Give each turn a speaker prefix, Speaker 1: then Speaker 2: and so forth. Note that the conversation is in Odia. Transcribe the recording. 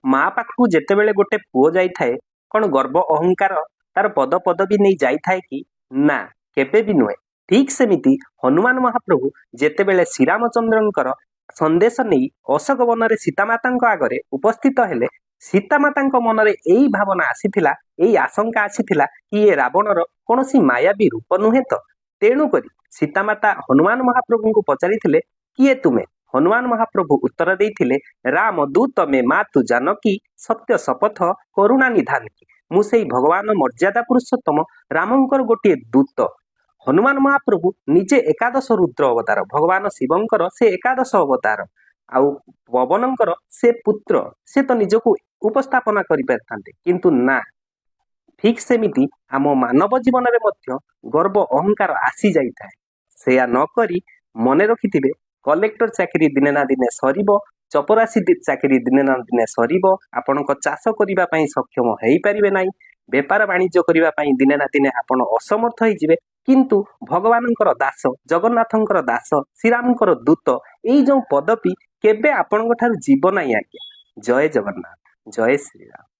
Speaker 1: ମା ପାଖକୁ ଯେତେବେଳେ ଗୋଟେ ପୁଅ ଯାଇଥାଏ କଣ ଗର୍ବ ଅହଙ୍କାର ତାର ପଦ ପଦବୀ ନେଇ ଯାଇଥାଏ କି? ନା, କେବେ ବି ନୁହେଁ। ଠିକ ସେମିତି ହନୁମାନ ମହାପ୍ରଭୁ ଯେତେବେଳେ ଶ୍ରୀରାମଚନ୍ଦ୍ରଙ୍କର ସନ୍ଦେଶ ନେଇ ଅଶୋକ ବନରେ ସୀତାମାତାଙ୍କ ଆଗରେ ଉପସ୍ଥିତ ହେଲେ, ସୀତାମାତାଙ୍କ ମନରେ ଏଇ ଭାବନା ଆସିଥିଲା, ଏଇ ଆଶଙ୍କା ଆସିଥିଲା କି ଏ ରାବଣର କୌଣସି ମାୟାବୀ ରୂପ ନୁହେଁ ତ? ତେଣୁକରି ସୀତାମାତା ହନୁମାନ ମହାପ୍ରଭୁଙ୍କୁ ପଚାରିଥିଲେ, କିଏ ତୁମେ? ହନୁମାନ ମହାପ୍ରଭୁ ଉତ୍ତର ଦେଇଥିଲେ, ରାମ ଦୂତ ମେ ମାତୁ ଜାନକୀ, ସତ୍ୟ ଶପଥ କରୁଣା ନିଧାନ କି। ମୁଁ ସେଇ ଭଗବାନ ମର୍ଯ୍ୟାଦା ପୁରୁଷୋତ୍ତମ ରାମଙ୍କର ଗୋଟିଏ ଦୂତ। ହନୁମାନ ମହାପ୍ରଭୁ ନିଜେ ଏକାଦଶ ରୁଦ୍ର ଅବତାର, ଭଗବାନ ଶିବଙ୍କର ସେ ଏକାଦଶ ଅବତାର, ଆଉ ପବନଙ୍କର ସେ ପୁତ୍ର। ସେ ତ ନିଜକୁ ଉପସ୍ଥାପନା କରିପାରିଥାନ୍ତେ, କିନ୍ତୁ ନା। ଠିକ ସେମିତି ଆମ ମାନବ ଜୀବନରେ ମଧ୍ୟ ଗର୍ବ ଅହଙ୍କାର ଆସି ଯାଇଥାଏ। ସେୟା ନ କରି ମନେ ରଖିଥିବେ, କଲେକ୍ଟର ଚାକିରି ଦିନେ ନା ଦିନେ ସରିବ, ଚପରାସି ଚାକିରି ଦିନେ ନା ଦିନେ ସରିବ, ଆପଣଙ୍କ ଚାଷ କରିବା ପାଇଁ ସକ୍ଷମ ହେଇପାରିବେ ନାହିଁ, ବେପାର ବାଣିଜ୍ୟ କରିବା ପାଇଁ ଦିନେ ନା ଦିନେ ଆପଣ ଅସମର୍ଥ ହେଇଯିବେ। କିନ୍ତୁ ଭଗବାନଙ୍କର ଦାସ, ଜଗନ୍ନାଥଙ୍କର ଦାସ, ଶ୍ରୀରାମଙ୍କର ଦୂତ, ଏଇ ଯୋଉ ପଦବୀ କେବେ ଆପଣଙ୍କ ଠାରୁ ଯିବ ନାହିଁ ଆଜ୍ଞା। ଜୟ ଜଗନ୍ନାଥ, ଜୟ ଶ୍ରୀରାମ।